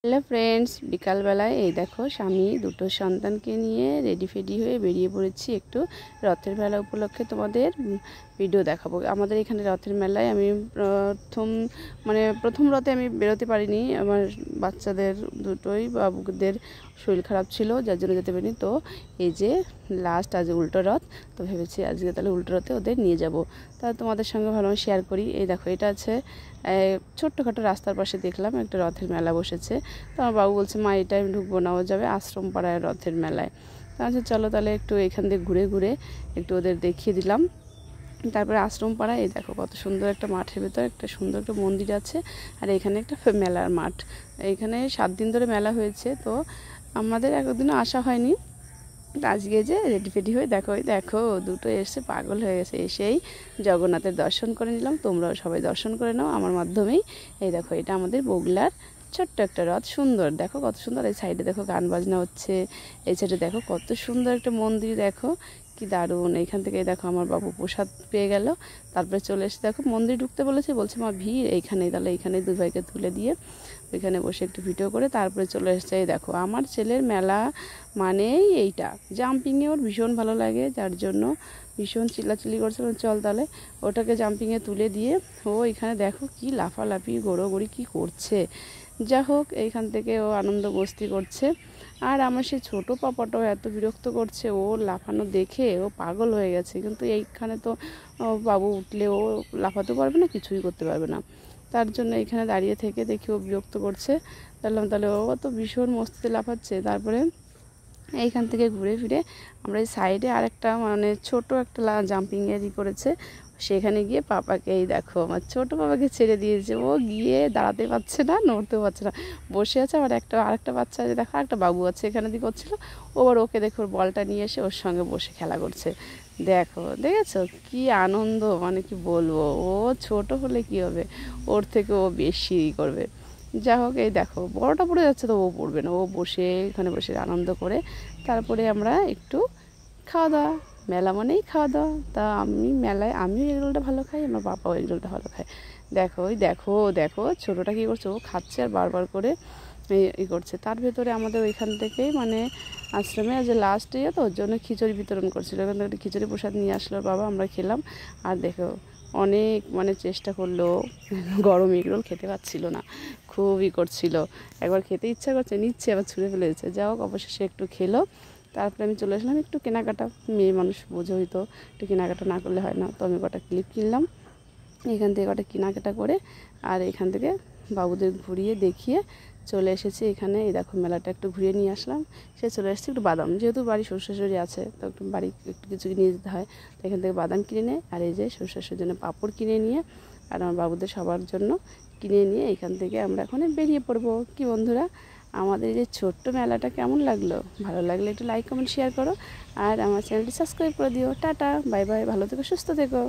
Hello friends, বিকালবেলায় এই দেখো স্বামী দুটো সন্তানকে নিয়ে রেডি ফেডি হয়ে বেরিয়ে পড়েছি একটু রথের মেলা উপলক্ষে তোমাদের ভিডিও দেখাবো। আমাদের এখানে রথের মেলায় আমি প্রথম রথে আমি বেরোতে পারিনি, আমার বাচ্চাদের দুটোই বাবুদের শরীর খারাপ ছিল, যার জন্য যেতে পারিনি। তো এই যে লাস্ট আজ উল্টো রথ, তো ভেবেছি আজকে তাহলে উল্টো রথে ওদের নিয়ে যাব। তা তোমাদের সঙ্গে ভালো শেয়ার করি। এই দেখো এটা আছে ছোট্টখাটো রাস্তার পাশে দেখলাম একটা রথের মেলা বসেছে। তো আমার বাবু বলছে, মা এটা আমি ঢুকবো না, ও যাবে আশ্রম পাড়ায় রথের মেলায়। তো আচ্ছা চলো তাহলে একটু এখান থেকে ঘুরে ঘুরে একটু ওদের দেখিয়ে দিলাম। তারপরে আশ্রম পাড়ায় এই দেখো কত সুন্দর একটা মাঠের ভেতর একটা সুন্দর একটা মন্দির আছে, আর এখানে একটা মেলার মাঠ। এখানে 7 দিন ধরে মেলা হয়েছে, তো আমাদের একদিনও আসা হয়নি। আজকে যে রেডি ফেডি হয়ে দেখো দেখো দুটো এসে পাগল হয়ে গেছে, এসেই জগন্নাথের দর্শন করে নিলাম। তোমরাও সবাই দর্শন করে নাও আমার মাধ্যমেই। এই দেখো এটা আমাদের বগুলার ছোট্ট একটা রথ, সুন্দর দেখো কত সুন্দর। এই সাইডে দেখো গান বাজনা হচ্ছে, এই সাইডে দেখো কত সুন্দর একটা মন্দির, দেখো কি দারুণ। এইখান থেকে দেখো আমার বাবু প্রসাদ পেয়ে গেল। তারপরে চলে এসে দেখো মন্দির ঢুকতে বলছে মা ভিড় এইখানেই, তাহলে এইখানে দুই ভাইকে তুলে দিয়ে ওইখানে বসে একটু ভিডিও করে তারপরে চলে এসেছে। এই দেখো আমার ছেলের মেলা মানেই এইটা, জাম্পিংয়ে ওর ভীষণ ভালো লাগে, যার জন্য ভীষণ চিল্লাচিল্লি করছে, চল তাহলে ওটাকে জাম্পিংয়ে তুলে দিয়ে ও এখানে দেখো কি লাফালাফি গড়োগড়ি কি করছে। যা হোক এইখান থেকে ও আনন্দ মস্তি করছে। আর আমার সে ছোটো পাপাটাও এত বিরক্ত করছে, ও লাফানো দেখে ও পাগল হয়ে গেছে। কিন্তু এইখানে তো বাবু উঠলে ও লাফাতে পারবে না, কিছুই করতে পারবে না, তার জন্য এখানে দাঁড়িয়ে থেকে দেখি ও বিরক্ত করছে। তাহলে ও তো ভীষণ মস্তিতে লাফাচ্ছে। তারপরে এইখান থেকে ঘুরে ফিরে আমরা এই সাইডে আরেকটা ছোটো একটা জাম্পিংয়ের করেছে, সেখানে গিয়ে পাপাকে এই দেখো আমার ছোটো পাপাকে ছেড়ে দিয়েছে। ও গিয়ে দাঁড়াতে পারছে না, নড়তেও পারছে না, বসে আছে। আবার আরেকটা বাচ্চা আছে, দেখো একটা বাবু আছে এখানে দিয়ে করছিল, ও আবার ওকে দেখো ওর বলটা নিয়ে এসে ওর সঙ্গে বসে খেলা করছে। দেখেছো কি আনন্দ, কি বলবো। ও ছোট হলে কি হবে, ওর থেকে ও বেশি করবে। যা হোক এই দেখো বড়টা পড়ে যাচ্ছে, তো ও পড়বে না, ও এখানে বসে আনন্দ করে। তারপরে আমরা একটু খাওয়া দাওয়া, মেলা মানেই খাওয়া দাওয়া। তা মেলায় আমিও এগরোলটা ভালো খাই, আমার বাবাও এগরোলটা ভালো খায়। দেখো ছোটোটা কী করছে, ও খাচ্ছে আর বারবার করে করছে। তার ভেতরে আমাদের ওইখান থেকে আশ্রমে আজ লাস্ট তো ওর জন্য খিচুড়ি বিতরণ করছিলো, ওখান থেকে খিচুড়ি প্রসাদ নিয়ে আসলো বাবা, আমরা খেলাম। আর দেখো অনেক চেষ্টা করলো, গরম এগরোল খেতে পারছিল না, খুবই করছিল। একবার খেতে ইচ্ছা করছে, নিচ্ছে আবার ছুঁড়ে ফেলে দিচ্ছে। যা হোক অবশেষে একটু খেলো। তারপরে আমি চলে আসলাম একটু কেনাকাটা, মেয়ে মানুষ বোঝোই তো, একটু কেনাকাটা না করলে হয় না। তো আমি কটা ক্লিপ কিনলাম, এখান থেকে কটা কেনাকাটা করে আর এখান থেকে বাবুদের ঘুরিয়ে দেখিয়ে চলে এসেছি এখানে। এই দেখো মেলাটা একটু ঘুরিয়ে নিয়ে আসলাম। চলে এসেছি একটু বাদাম, যেহেতু বাড়ি শ্বশুর শাশুড়ি আছে, তো একটু বাড়ি একটু কিছু নিয়ে যেতে হয়। তো এখান থেকে বাদাম কিনে নিয়ে, আর এই যে শ্বশুর শাশুড়ির জন্য পাঁপড় কিনে নিয়ে, আর আমার বাবুদের সবার জন্য কিনে নিয়ে এখান থেকে আমরা এখন বেরিয়ে পড়বো। কি বন্ধুরা, আমাদের এই যে ছোট্ট মেলাটা কেমন লাগলো? ভালো লাগলে একটু লাইক কমেন্ট শেয়ার করো, আর আমার চ্যানেলটি সাবস্ক্রাইব করে দিও। টাটা, বাই বাই, ভালো থেকো, সুস্থ থেকো।